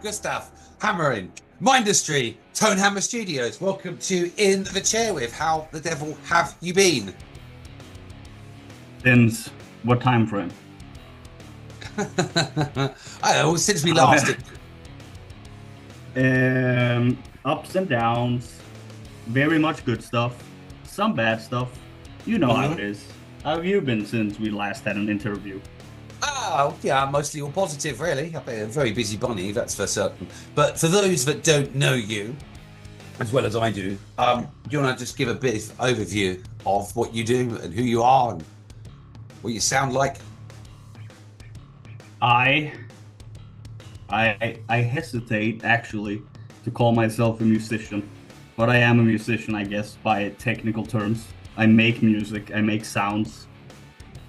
Gustaf Hammerin, Mindustry, ToneHammer Studios. Welcome to In the Chair with. How the devil have you been? Since what time frame? I don't know, since we last did. Ups and downs, very much good stuff, some bad stuff. You know how it is. How have you been since we last had an interview? Yeah, mostly all positive, really. I've been a very busy bunny, that's for certain. But for those that don't know you, as well as I do, do you want to just give a bit of overview of what you do and who you are and what you sound like? I hesitate actually to call myself a musician, but I am a musician, I guess, by technical terms. I make music, I make sounds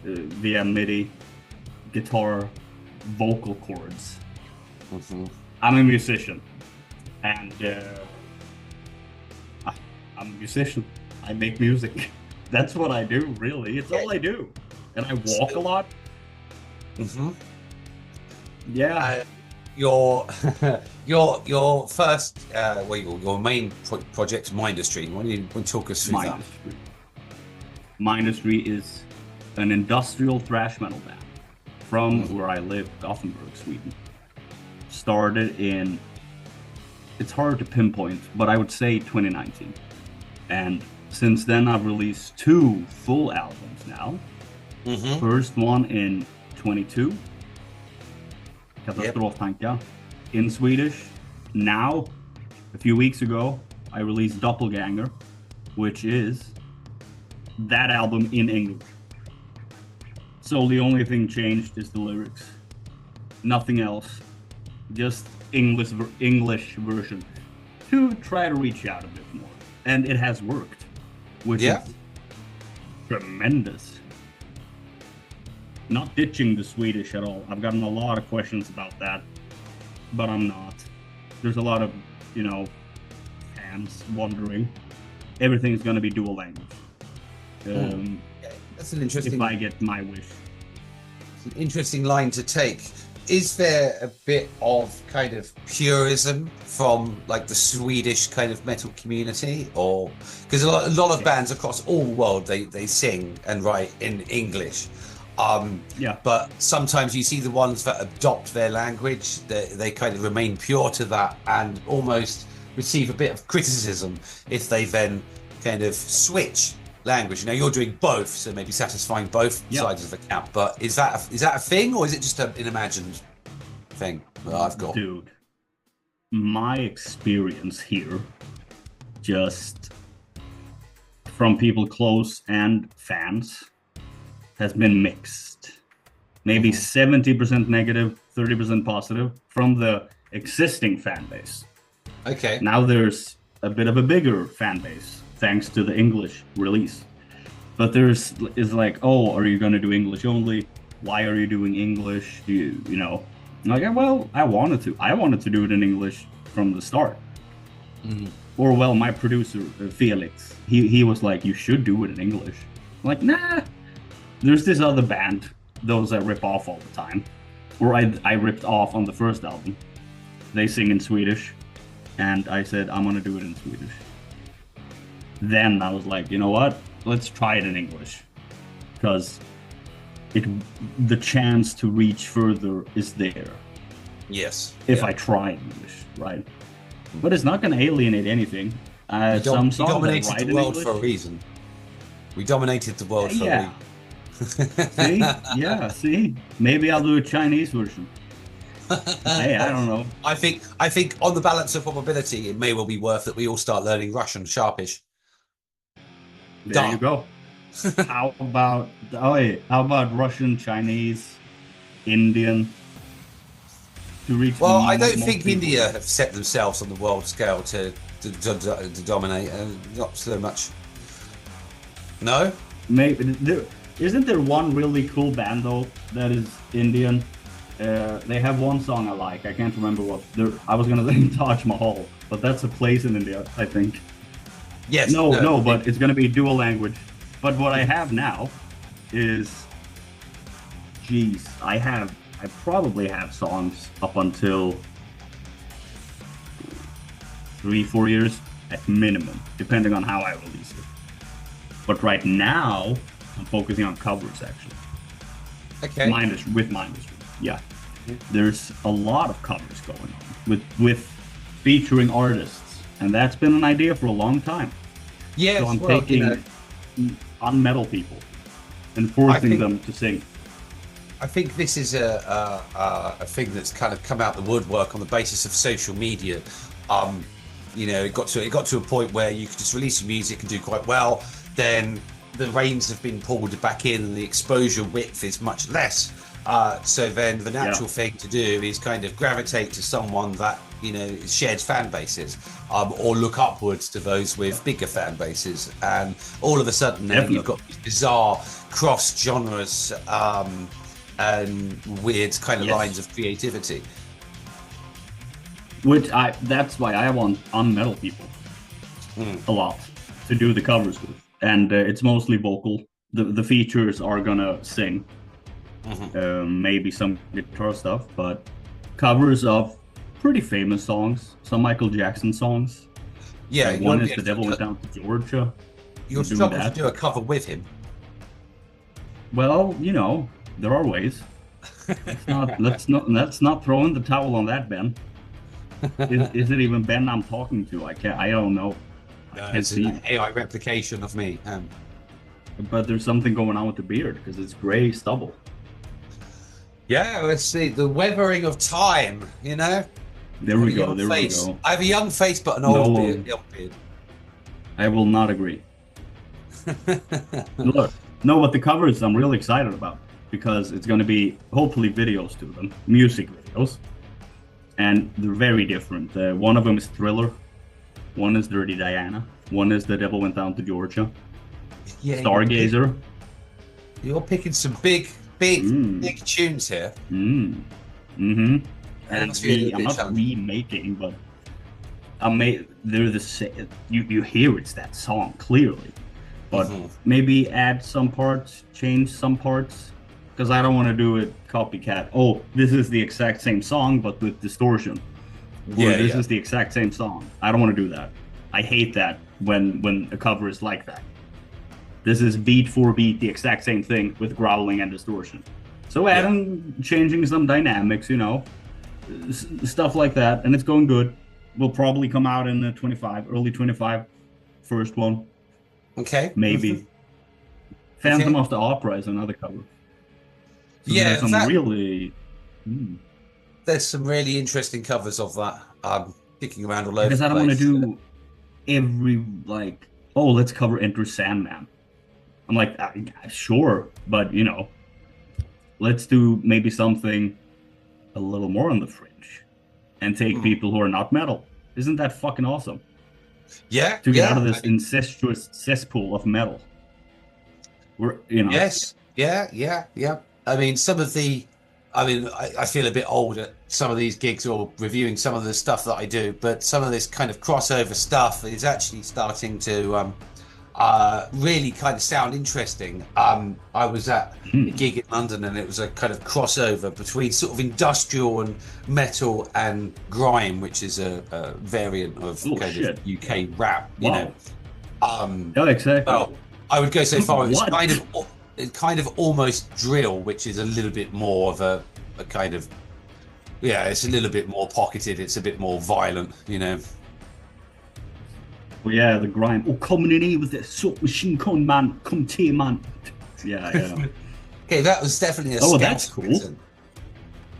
via MIDI, guitar, vocal cords. I'm a musician, and I'm a musician. I make music. That's what I do, really. It's all I do. And I walk a lot. Yeah. Your first, your main project, Mindustry. Why don't you talk us through that? Mindustry is an industrial thrash metal band from where I live, Gothenburg, Sweden. Started in, it's hard to pinpoint, but I would say 2019. And since then, I've released 2 full albums now. First one in 22. Katastroftankar in Swedish. Now, a few weeks ago, I released Doppelganger, which is that album in English. So the only thing changed is the lyrics. Nothing else. Just English version to try to reach out a bit more. And it has worked, which is tremendous. Not ditching the Swedish at all. I've gotten a lot of questions about that, but I'm not. There's a lot of, fans wondering. Everything's going to be dual language. That's an interesting. If I get my wish. It's an interesting line to take. Is there a bit of kind of purism from like the Swedish kind of metal community, or because a lot of bands across all the world they sing and write in English? But sometimes you see the ones that adopt their language, they kind of remain pure to that and almost receive a bit of criticism if they then kind of switch language. You're doing both, so maybe satisfying both sides of the camp. But is that a thing, or is it just an imagined thing that I've got? Dude, my experience here, just from people close and fans, has been mixed. Maybe 70% negative, 30% positive from the existing fan base. Okay. Now there's a bit of a bigger fan base thanks to the English release. But is like, oh, are you gonna do English only? Why are you doing English? Like, well, I wanted to do it in English from the start. Or well, my producer Felix, he was like, you should do it in English. I'm like, nah. There's this other band, those I rip off all the time, or I ripped off on the first album. They sing in Swedish, and I said, I'm gonna do it in Swedish. Then I was like, you know what? Let's try it in English. Because the chance to reach further is there. Yes. If I try English, right? But it's not gonna alienate anything. We dominated the world for a reason. We dominated the world for a reason. See? Maybe I'll do a Chinese version. Hey, I don't know. I think on the balance of probability, it may well be worth that we all start learning Russian sharpish. There you go. How about Russian, Chinese, Indian to reach? Well, I don't think India have set themselves on the world scale to dominate. Not so much. No. Maybe isn't there one really cool band though that is Indian? They have one song I like. I can't remember what. I was gonna say Taj Mahal, but that's a place in India, I think. Yes. No, but it's gonna be dual language. But what I have now is, I probably have songs up until 3-4 years at minimum, depending on how I release it. But right now, I'm focusing on covers actually. Okay. With Mindustry, yeah. There's a lot of covers going on with featuring artists, and that's been an idea for a long time. Yeah, so I'm taking on metal people and forcing them to sing. I think this is a thing that's kind of come out the woodwork on the basis of social media. You know, it got to a point where you could just release your music and do quite well. Then the reins have been pulled back in, and the exposure width is much less. So then the natural thing to do is kind of gravitate to someone that, you know, shared fan bases, or look upwards to those with bigger fan bases. And all of a sudden now you've got these bizarre cross genres and weird kind of lines of creativity. That's why I want on-metal people a lot to do the covers with. And it's mostly vocal. The features are gonna sing. Maybe some guitar stuff, but covers of pretty famous songs, some Michael Jackson songs. Yeah, one is The Devil Went Down to Georgia. You're struggling to do a cover with him. Well, you know, there are ways. Let's not throw in the towel on that, Ben. Is it even Ben I'm talking to? I don't know. It's an AI replication of me. But there's something going on with the beard because it's gray stubble. Yeah, let's see. The weathering of time, you know? There we go. There we go. I have a young face, but an old beard. I will not agree. Look, no, but the covers I'm really excited about because it's going to be hopefully videos to them, music videos. And they're very different. One of them is Thriller. One is Dirty Diana. One is The Devil Went Down to Georgia. Yeah, Stargazer. You're picking some big tunes here. And I'm not remaking, but they're the same. You hear it's that song clearly, but maybe add some parts, change some parts, because I don't want to do it copycat. Oh, this is the exact same song but with distortion. This is the exact same song. I don't want to do that. I hate that when a cover is like that. This is beat for beat the exact same thing with growling and distortion. So changing some dynamics, you know, stuff like that, and it's going good. Will probably come out in early 25, first one. Okay. Maybe. Phantom of the Opera is another cover. So there's some really interesting covers of that. Kicking around all over. Because I don't want to do every let's cover Enter Sandman. I'm like, sure, but you know, let's do maybe something a little more on the fringe and take people who are not metal. Isn't that fucking awesome? Yeah. To get out of this incestuous cesspool of metal. Yes. Yeah. I mean, I feel a bit old at some of these gigs or reviewing some of the stuff that I do, but some of this kind of crossover stuff is actually starting to really kind of sound interesting. I was at a gig in London and it was a kind of crossover between sort of industrial and metal and grime, which is a variant of of UK rap, you know. Exactly. Well, I would go so far as it's kind of almost drill, which is a little bit more of a kind of, it's a little bit more pocketed, it's a bit more violent, you know. Well, yeah, the grime. Oh, coming in here with that sort machine gun, man. Come to you, man. Yeah. Okay, that was definitely a Oh, that's cool.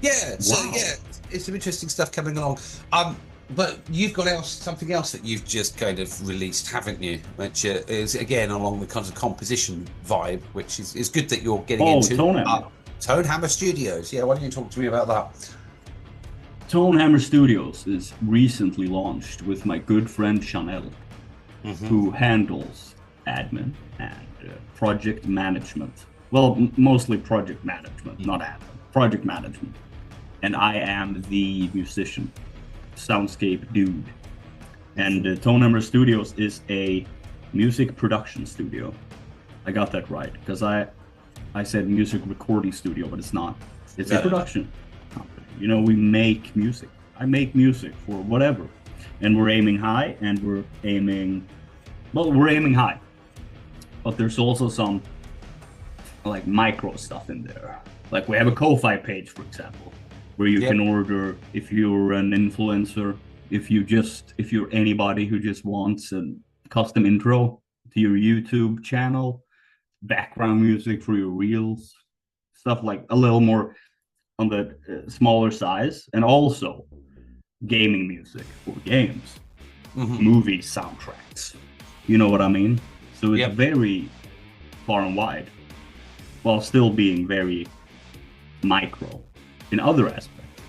Yeah, so it's some interesting stuff coming along. But you've got something else that you've just kind of released, haven't you? Which is again along the kind of composition vibe, which is good that you're getting into. ToneHammer. ToneHammer Studios. Yeah, why don't you talk to me about that? ToneHammer Studios is recently launched with my good friend Chanel, who handles admin and project management. Well, mostly project management, not admin. Project management. And I am the musician, soundscape dude. And ToneHammer Studios is a music production studio. I got that right, because I said music recording studio, but it's not. It's a production company. You know, we make music. I make music for whatever. and we're aiming high, and we're aiming high, but there's also some like micro stuff in there. Like we have a Ko-Fi page, for example, where you can order, if you're an influencer, if you're anybody who just wants a custom intro to your YouTube channel, background music for your reels, stuff like a little more on the smaller size, and also gaming music for games, movie soundtracks. You know what I mean? So it's very far and wide, while still being very micro in other aspects.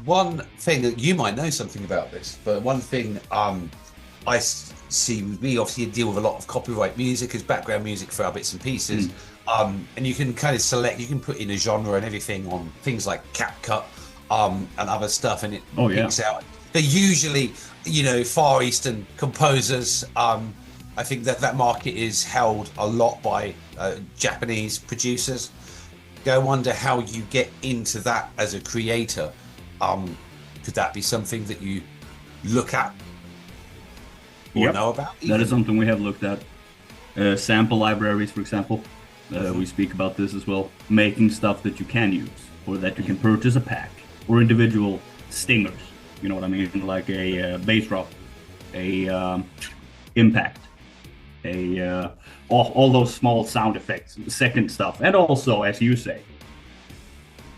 One thing that you might know something about this, but one thing I see with me, obviously, you deal with a lot of copyright music as background music for our bits and pieces. And you can kind of select, you can put in a genre and everything on things like CapCut and other stuff, and it picks out. They're usually, Far Eastern composers. I think that market is held a lot by Japanese producers. I wonder how you get into that as a creator. Could that be something that you look at or know about? That is something we have looked at. Sample libraries, for example. We speak about this as well. Making stuff that you can use, or that you can purchase a pack, or individual stingers. You know what I mean? Like a bass drop, a impact, all those small sound effects, second stuff, and also, as you say,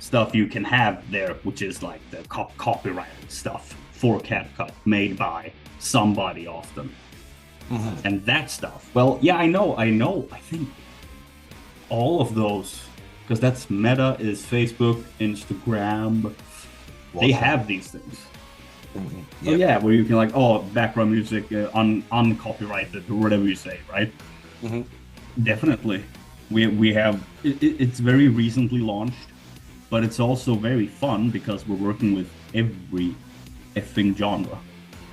stuff you can have there, which is like the copyrighted stuff for CapCut, made by somebody often. And that stuff, well, yeah, I know, I think all of those, because that's Meta, is Facebook, Instagram, they have these things. So yeah, where you can like, background music, uncopyrighted, or whatever you say, right? Definitely. We have, it's very recently launched, but it's also very fun because we're working with every effing genre,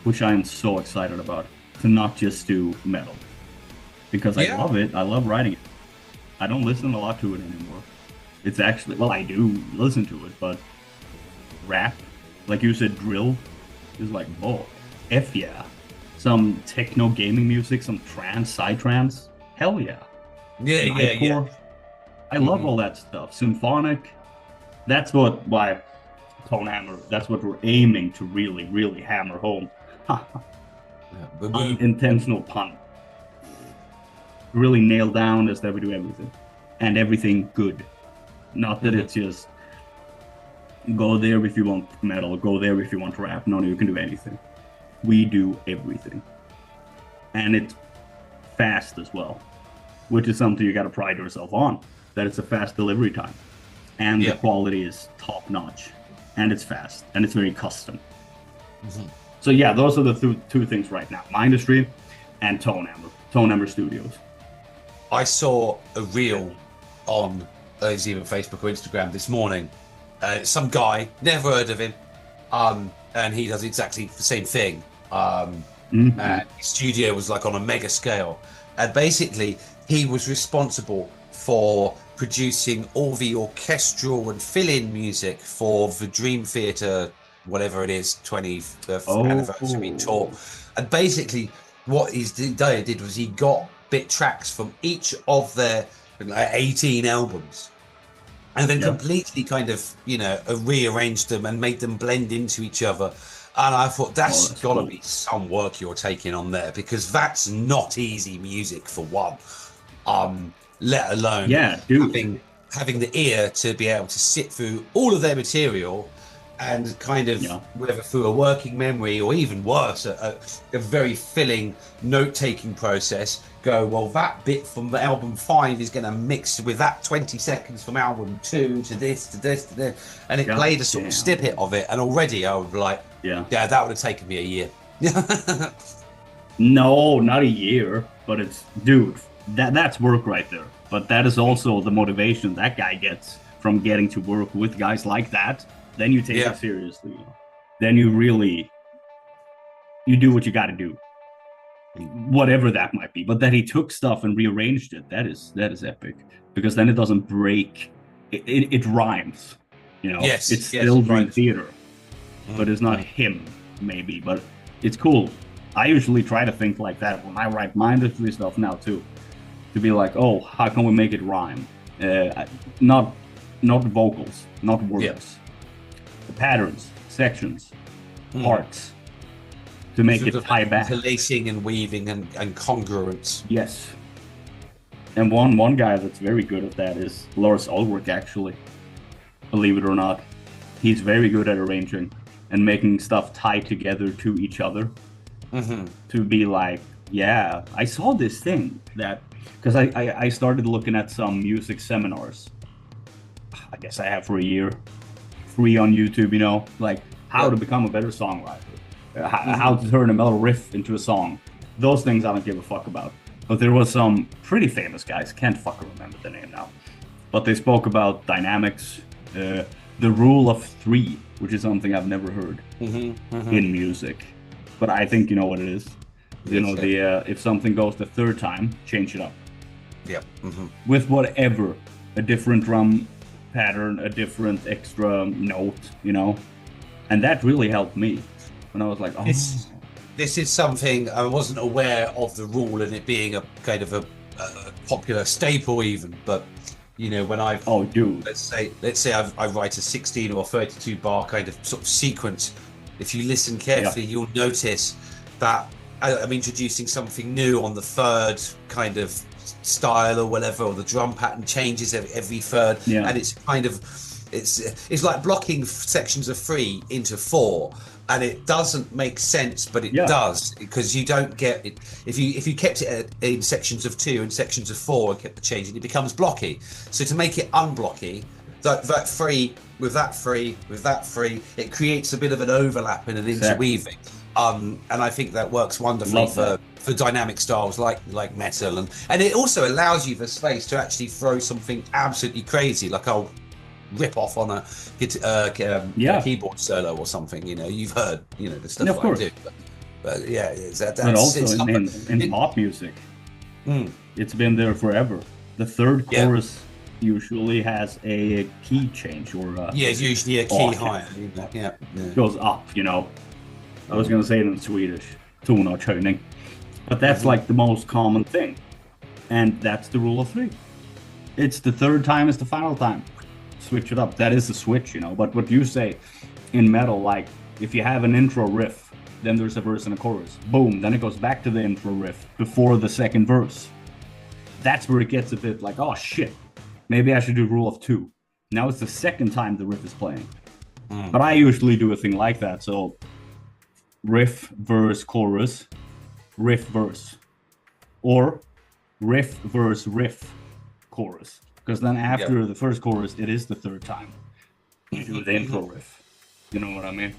which I am so excited about, to not just do metal. Because I love it, I love writing it. I don't listen a lot to it anymore. It's actually, well, I do listen to it, but rap, like you said, drill, is like, F yeah. Some techno gaming music, some trance, psytrance, hell yeah. Yeah. I love all that stuff. Symphonic, that's why ToneHammer, that's what we're aiming to really, really hammer home. Unintentional pun. Really nail down is that we do everything. And everything good. Not that it's just go there if you want metal, go there if you want rap. No, you can do anything. We do everything. And it's fast as well, which is something you got to pride yourself on, that it's a fast delivery time. And the quality is top notch. And it's fast. And it's very custom. So yeah, those are the two things right now. Mindustry and ToneHammer Studios. I saw a reel on either Facebook or Instagram this morning. Some guy, never heard of him, and he does exactly the same thing. And his studio was like on a mega scale, and basically he was responsible for producing all the orchestral and fill-in music for the Dream Theater, whatever it is, 20th anniversary tour. And basically what he did was he got bit tracks from each of their 18 albums, and then completely kind of, rearranged them and made them blend into each other. And I thought, that's gotta be some work you're taking on there, because that's not easy music for one. Let alone having the ear to be able to sit through all of their material and kind of, whether through a working memory or even worse, a very filling note-taking process, go, well, that bit from album 5 is going to mix with that 20 seconds from album 2 to this, to this, to this. And it played a sort of snippet of it. And already I was like, that would have taken me a year. No, not a year, but it's, dude, that's work right there. But that is also the motivation that guy gets from getting to work with guys like that. Then you take it seriously. Then you do what you got to do, whatever that might be. But that he took stuff and rearranged it, that is epic, because then it doesn't break. It rhymes, It's still Dream Theater, but it's not him maybe, but it's cool. I usually try to think like that when I write Mindustry stuff now too, to be like, oh, how can we make it rhyme? Not vocals, not words, the patterns, sections, parts, to make it tie back. Interlacing and weaving and congruence. Yes. And one guy that's very good at that is Lars Ulrich, actually. Believe it or not. He's very good at arranging and making stuff tie together to each other. To be like, yeah, I saw this thing that... Because I started looking at some music seminars. I guess I have for a year. Free on YouTube, you know? Like, how to become a better songwriter. How to turn a mellow riff into a song. Those things I don't give a fuck about. But there was some pretty famous guys, can't fucking remember the name now. But they spoke about dynamics, the rule of 3, which is something I've never heard in music. But I think you know what it is. You know, if something goes the 3rd time, change it up. Yeah. With whatever, a different drum pattern, a different extra note, you know. And that really helped me. When I was like, oh. This is something I wasn't aware of the rule and it being a kind of a popular staple even, but you know, when I've let's say I write a 16 or 32 bar kind of sort of sequence, if you listen carefully, you'll notice that I'm introducing something new on the 3rd kind of style or whatever, or the drum pattern changes every 3rd, and it's kind of it's like blocking sections of 3 into 4. And it doesn't make sense, but it does, because you don't get it if you kept it in sections of 2 and sections of 4 and kept the changing, it becomes blocky. So to make it unblocky, that 3 with that 3 with that 3, it creates a bit of an overlap and an interweaving. And I think that works wonderfully for dynamic styles like metal, and it also allows you the space to actually throw something absolutely crazy, like I'll rip off on a keyboard solo or something. You know, you've heard, you know, the stuff I do. But yeah, that's but also in pop music, it's been there forever. The 3rd chorus usually has a key change or it's usually a key higher. It goes up, you know. I was gonna say it in Swedish, tonartshöjning, but that's like the most common thing, and that's the rule of 3. It's the 3rd time is the final time. Switch it up. That is the switch, you know. But what you say in metal, like if you have an intro riff, then there's a verse and a chorus. Boom, then it goes back to the intro riff before the 2nd verse. That's where it gets a bit like, oh shit, maybe I should do rule of 2. Now it's the 2nd time the riff is playing. But I usually do a thing like that. So riff, verse, chorus, riff, verse, or riff, verse, riff, chorus. Because then after the 1st chorus, it is the 3rd time you do the intro riff. You know what I mean?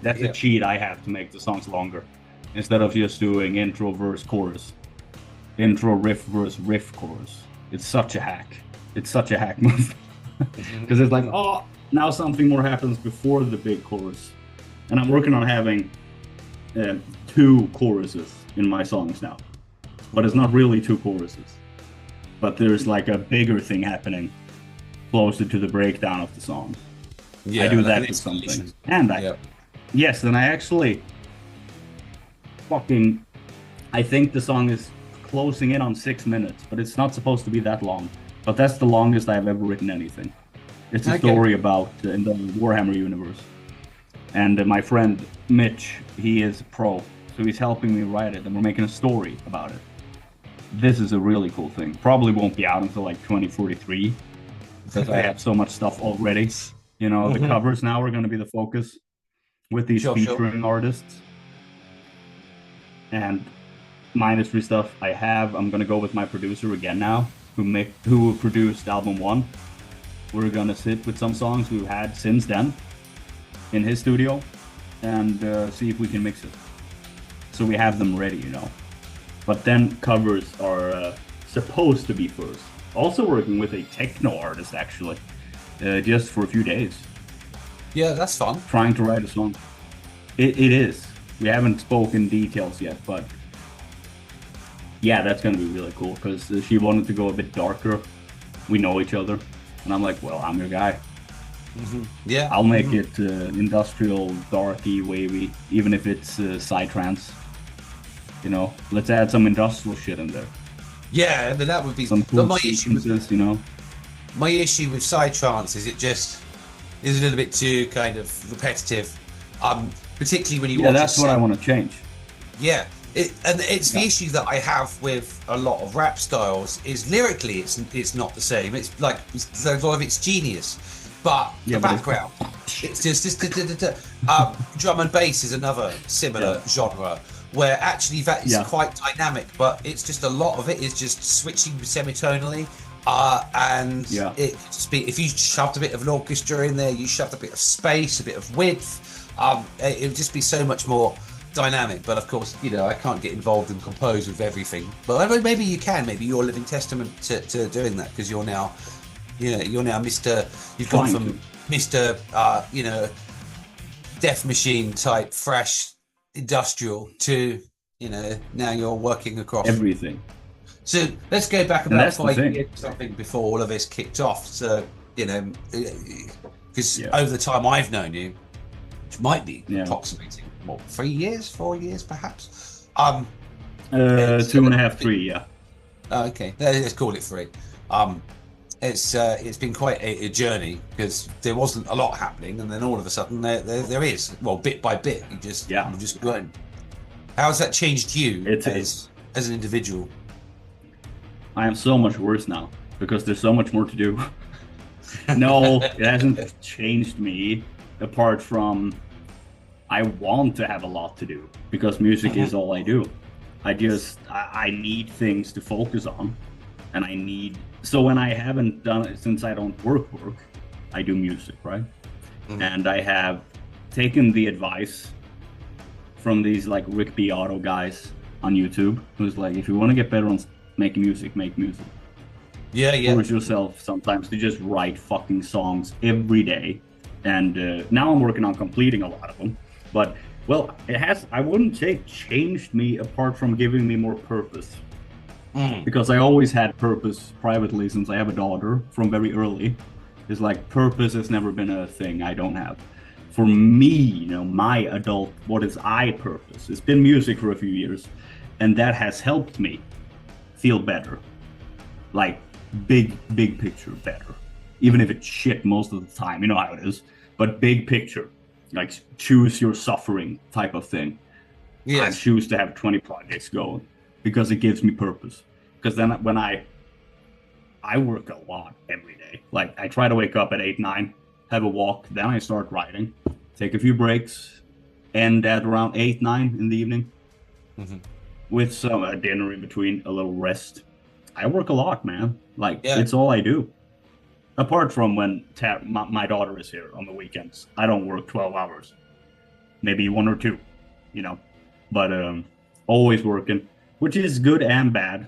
That's a cheat I have to make the songs longer. Instead of just doing intro, verse, chorus. Intro, riff, verse, riff, chorus. It's such a hack. It's such a hack move. Because it's like, oh, now something more happens before the big chorus. And I'm working on having 2 choruses in my songs now. But it's not really 2 choruses. But there's like a bigger thing happening closer to the breakdown of the song. I do that with something. And then I actually I think the song is closing in on 6 minutes, but it's not supposed to be that long. But that's the longest I've ever written anything. It's a story about in the Warhammer universe. And my friend Mitch, he is a pro, so he's helping me write it, and we're making a story about it. This is a really cool thing. Probably won't be out until like 2043 because I have so much stuff already. You know, the covers now are going to be the focus with these featuring artists. And Mindustry stuff I'm going to go with my producer again now, who produced album 1. We're going to sit with some songs we've had since then in his studio and see if we can mix it. So we have them ready, you know. But then covers are supposed to be first. Also working with a techno artist, actually, just for a few days. Yeah, that's fun. Trying to write a song. It is. We haven't spoken details yet, but yeah, that's going to be really cool because she wanted to go a bit darker. We know each other. And I'm like, well, I'm your guy. Yeah. I'll make it industrial, darky, wavy, even if it's psytrance. You know, let's add some industrial shit in there. Yeah, but that would be some cool my issue with, you know. My issue with psytrance is it just is a little bit too kind of repetitive. Particularly when you watch. Yeah, that's what I want to change. Yeah, it's the issue that I have with a lot of rap styles is lyrically it's not the same. It's like a lot of it's genius, but the background it's just drum and bass is another similar genre where actually that is quite dynamic, but it's just a lot of it is just switching semitonally. And it just be, if you shoved a bit of an orchestra in there, you shoved a bit of space, a bit of width, it would just be so much more dynamic. But of course, you know, I can't get involved and compose with everything. But maybe you can. Maybe you're a living testament to doing that, because you're now, you know, you're now Mr. You've gone from Mr. You know, Death Machine type Thrash industrial to, you know, now you're working across everything. So let's go back about 5 years or something before all of this kicked off. So, you know, because over the time I've known you, which might be approximating, what, 3 years, 4 years perhaps? 2.5, 3, yeah. Okay, let's call it 3. It's been quite a journey, because there wasn't a lot happening, and then all of a sudden there is. Well, bit by bit, you just going. How has that changed you as an individual? I am so much worse now because there's so much more to do. No, it hasn't changed me, apart from I want to have a lot to do, because music is all I do. I need things to focus on, and so when I haven't done it, since I don't work, I do music, right? And I have taken the advice from these like Rick Beato guys on YouTube, who's like, if you want to get better on make music. Force yourself sometimes to just write fucking songs every day. And now I'm working on completing a lot of them. But, well, it has, I wouldn't say changed me, apart from giving me more purpose. Because I always had purpose privately, since I have a daughter from very early. It's like, purpose has never been a thing I don't have. For me, you know, my adult, what is purpose? It's been music for a few years. And that has helped me feel better, like big picture better, even if it's shit most of the time, you know how it is, but big picture, like choose your suffering type of thing. I choose to have 20 projects going because it gives me purpose. Because then when I work a lot every day, like I try to wake up at 8, 9, have a walk, then I start writing, take a few breaks, end at around 8, 9 in the evening. With some dinner in between, a little rest. I work a lot, man. Like, it's all I do. Apart from when my daughter is here on the weekends. I don't work 12 hours. Maybe 1 or 2, you know. But always working, which is good and bad.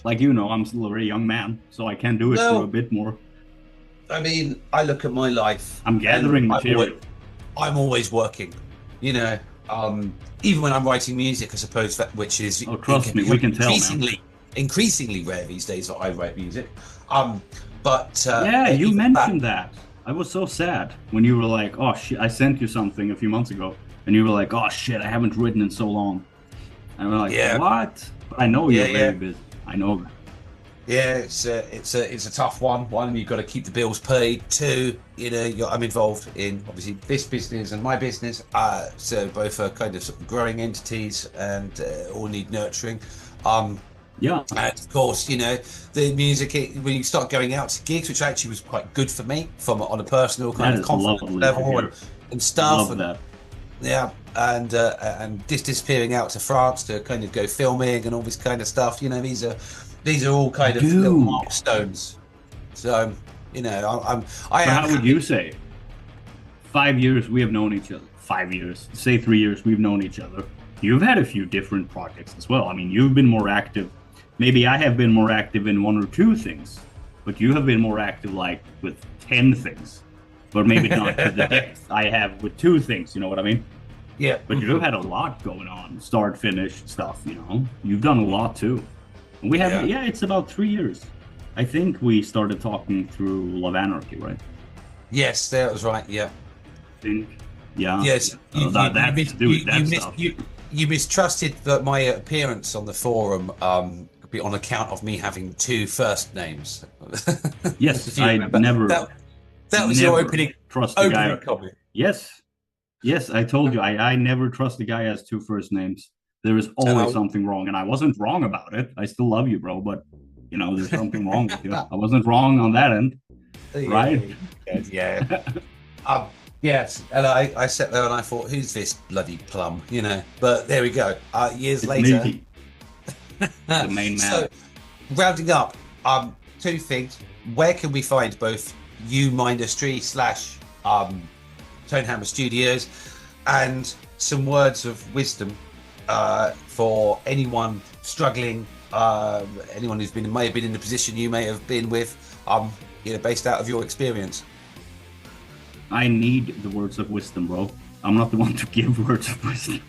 Like, you know, I'm still a very young man, so I can do it for a bit more. I mean, I look at my life. I'm gathering material. I'm always working, you know. Even when I'm writing music, I suppose, which is trust me, we can tell increasingly rare these days that I write music. But you mentioned that. I was so sad when you were like, "Oh shit!" I sent you something a few months ago, and you were like, "Oh shit! I haven't written in so long." And I'm like, "What?" But I know you're very busy. I know that. Yeah, it's a tough one. One, you've got to keep the bills paid. 2, you know, I'm involved in obviously this business and my business. So both are kind of, sort of growing entities and all need nurturing. And of course, you know, the music, when you start going out to gigs, which actually was quite good for me on a personal kind of confidence level and stuff. Love that. Yeah, and disappearing out to France to kind of go filming and all this kind of stuff. You know, these are all kind of little milestones. So, you know, how would you say? 5 years we have known each other. 5 years, say 3 years we've known each other. You've had a few different projects as well. I mean, you've been more active. Maybe I have been more active in 1 or 2 things, but you have been more active like with 10 things. But maybe not to the depth I have with 2 things, you know what I mean? Yeah. But you've had a lot going on, start, finish stuff, you know? You've done a lot too. We have, it's about 3 years. I think we started talking through Love Anarchy, right? Yes, that was right. Yeah. Think. Yeah. Yes. You mistrusted my appearance on the forum on account of me having two first names. Yes, If you I remember. never. That was your opening guy. comment. Yes. Yes, I told you. I never trust a guy has two first names. There is always something wrong, and I wasn't wrong about it. I still love you, bro, but there's something wrong with you. I wasn't wrong on that end, right? Yeah. Yes, and I sat there and I thought, who's this bloody plum? But there we go. Years later, the main man. So, rounding up, two things. Where can we find both you, Mindustry / ToneHammer Studios, and some words of wisdom for anyone struggling, anyone who's may have been in the position you may have been with, based out of your experience? I need the words of wisdom, bro. I'm not the one to give words of wisdom.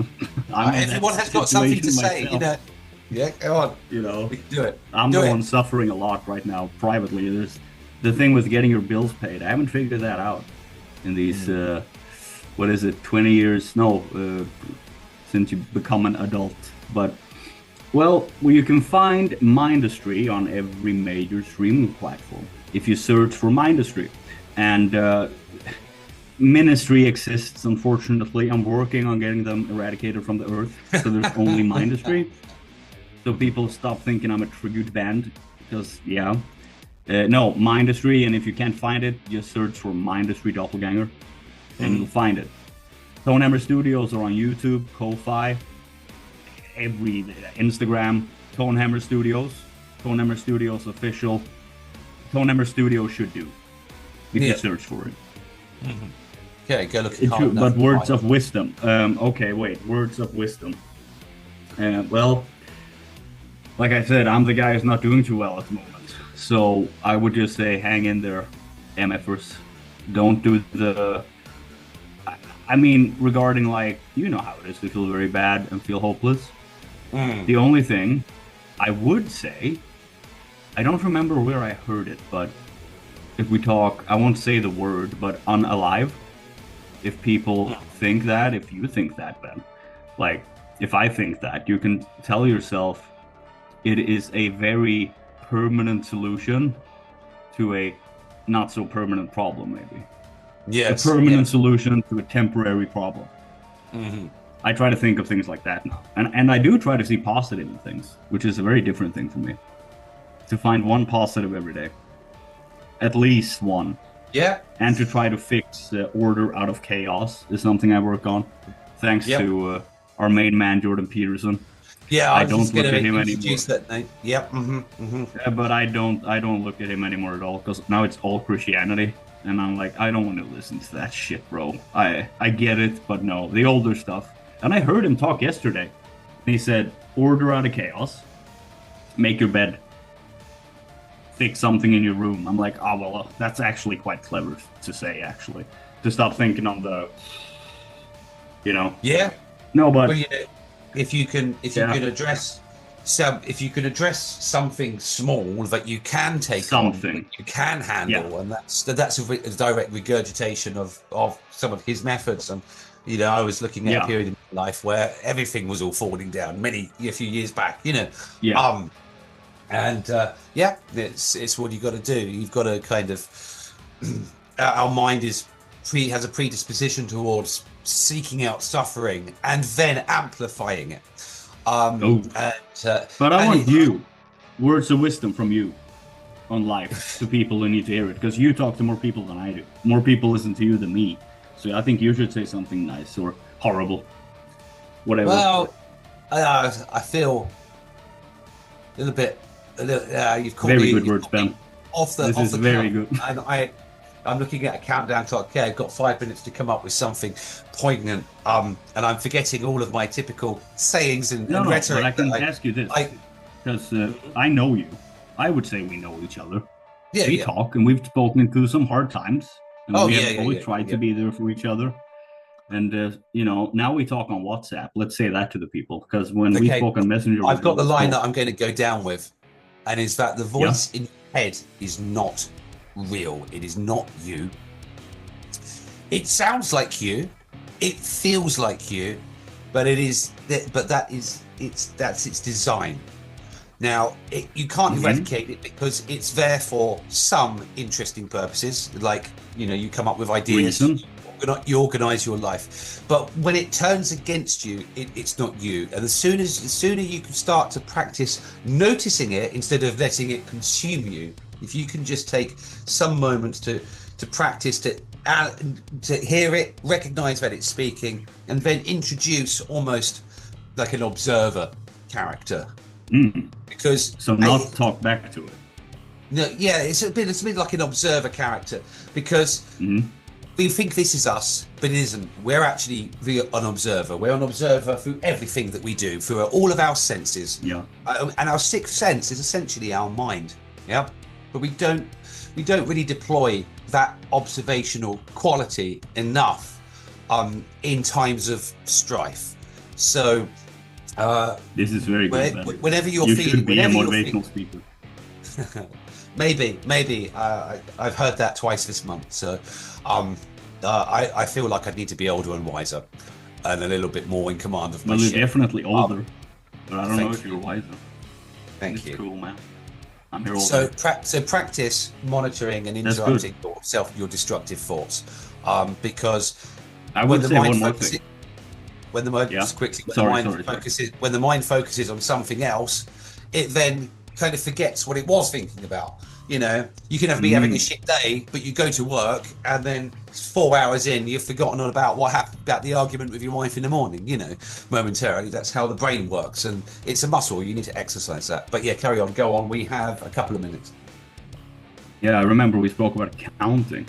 Everyone has got something to say, Yeah, go on. We can do it. I'm the one suffering a lot right now privately. There's the thing with getting your bills paid. I haven't figured that out in these 20 years? No, since you become an adult. But you can find Mindustry on every major streaming platform if you search for Mindustry. And Ministry exists, unfortunately. I'm working on getting them eradicated from the earth, so there's only Mindustry. So people stop thinking I'm a tribute band, because no, Mindustry, and if you can't find it, just search for Mindustry Doppelganger, and you'll find it. ToneHammer Studios are on YouTube, Ko-Fi, every Instagram, ToneHammer Studios, ToneHammer Studios official. ToneHammer Studios should do if you search for it. Mm-hmm. Okay, go look at but words of wisdom. Words of wisdom. Like I said, I'm the guy who's not doing too well at the moment. So I would just say, hang in there, MFers. Don't do regarding how it is to feel very bad and feel hopeless. The only thing I would say, I don't remember where I heard it, but if we talk, I won't say the word, but unalive. If people think that, if you think that, Ben, if I think that, you can tell yourself it is a very permanent solution to a not so permanent problem, maybe. Yes. A permanent solution to a temporary problem. Mm-hmm. I try to think of things like that now. And I do try to see positive in things, which is a very different thing for me. To find one positive every day. At least one. Yeah. And to try to fix order out of chaos is something I work on. Thanks to our main man, Jordan Peterson. Yeah, I don't look at him anymore. That name. Yep. Mm-hmm. Mm-hmm. Yeah, but I don't look at him anymore at all, because now it's all Christianity. And I'm like, I don't want to listen to that shit, bro. I get it, but no, the older stuff. And I heard him talk yesterday. He said, order out of chaos, make your bed, fix something in your room. I'm like, that's actually quite clever to say, actually. To stop thinking on the, Yeah. No, but if you can address something small that you can take something on, you can handle, and that's a direct regurgitation of some of his methods. And I was looking at a period in my life where everything was all falling down a few years back. It's what you got to do. You've got to kind of our mind has a predisposition towards seeking out suffering and then amplifying it. But I want words of wisdom from you on life to people who need to hear it, because you talk to more people than I do. More people listen to you than me. So I think you should say something nice or horrible, whatever. Well, I feel a little bit. You've called very good words, Ben. This is very good. And I'm looking at a countdown clock. Okay, I've got 5 minutes to come up with something poignant. And I'm forgetting all of my typical sayings and rhetoric. But I can ask you this, because I know you. I would say we know each other. Yeah, we talk, and we've spoken through some hard times. And we have always tried to be there for each other. And, now we talk on WhatsApp. Let's say that to the people, because when we spoke on Messenger... I've got the line that I'm going to go down with, and is that the voice in your head is not real. It is not you. It sounds like you, it feels like you, but that's its design. Now, you can't eradicate it because it's there for some interesting purposes, like, you come up with ideas, you organize your life. But when it turns against you, it's not you. And the sooner you can start to practice noticing it instead of letting it consume you, if you can just take some moments to practice to hear it, recognize that it's speaking, and then introduce almost like an observer character. Because not talk back to it. No, yeah, it's a bit like an observer character, because we think this is us, but it isn't. We're actually an observer. We're an observer through everything that we do, through all of our senses. Yeah. And our sixth sense is essentially our mind. Yeah. But we don't really deploy that observational quality enough in times of strife. So this is very good. Whenever you're you feeling, should be a motivational speaker. maybe I've heard that twice this month. So I feel like I need to be older and wiser, and a little bit more in command of my shit. You're definitely older, but I don't know if you're wiser. Thank you. Cool, man. I'm here all so day. so practice monitoring and interrupting your destructive thoughts, because I would say one more thing. When the mind focuses on something else, it then kind of forgets what it was thinking about. You can be having a shit day, but you go to work and then 4 hours in, you've forgotten all about what happened, about the argument with your wife in the morning, momentarily. That's how the brain works, and it's a muscle. You need to exercise that. But yeah, carry on, go on. We have a couple of minutes. Yeah, I remember we spoke about counting,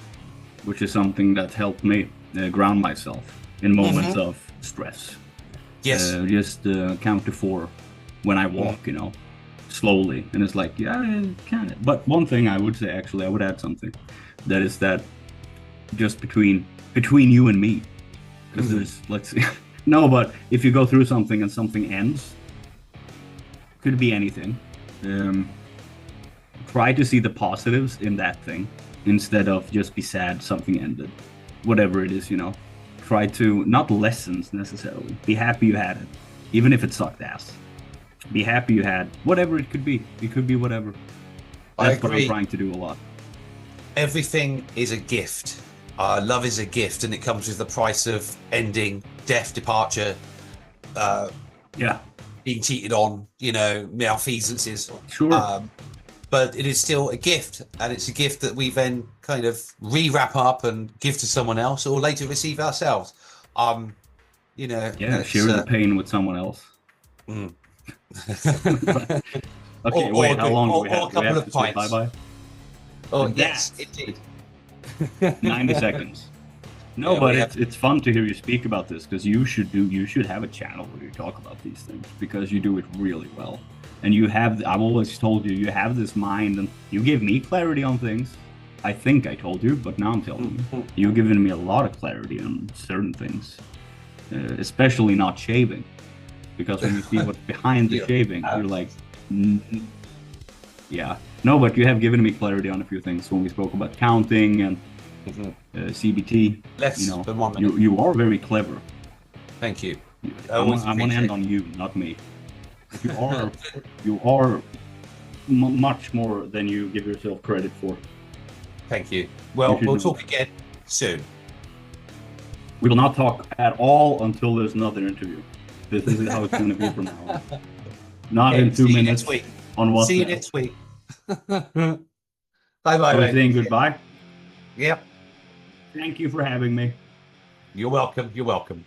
which is something that helped me ground myself in moments of stress. Yes. Just count to 4 when I walk, slowly. And it's like, yeah, I can. But one thing I would say, actually, I would add something. That is that just between you and me. Because there's, let's see. No, but if you go through something and something ends, could be anything. Try to see the positives in that thing instead of just be sad something ended. Whatever it is, Try to, not lessons necessarily. Be happy you had it, even if it sucked ass. Be happy you had whatever it could be. It could be whatever. That's what I'm trying to do a lot. Everything is a gift. Love is a gift, and it comes with the price of ending, death, departure, being cheated on, malfeasances. Sure. But it is still a gift, and it's a gift that we then kind of re-wrap up and give to someone else, or later receive ourselves. Share the pain with someone else. Okay, wait, how long do we have? A couple of pints. Bye-bye? Oh, yes, indeed. 90 seconds. No, but it's fun to hear you speak about this, because you should have a channel where you talk about these things, because you do it really well. And I've always told you have this mind, and you give me clarity on things. I think I told you, but now I'm telling you. You've given me a lot of clarity on certain things, especially not shaving. Because when you see what's behind the shaving, you're like, yeah. No, but you have given me clarity on a few things when we spoke about counting and CBT. Than 1 minute. You are very clever. Thank you. I want to end on you, not me. You are much more than you give yourself credit for. Thank you. Well, we'll talk again soon. We will not talk at all until there's another interview. This is how it's going to be from now on. Not in 2 minutes. Next week. On WhatsApp. See you next week. Bye-bye. Are we saying goodbye? Yep. Thank you for having me. You're welcome. You're welcome.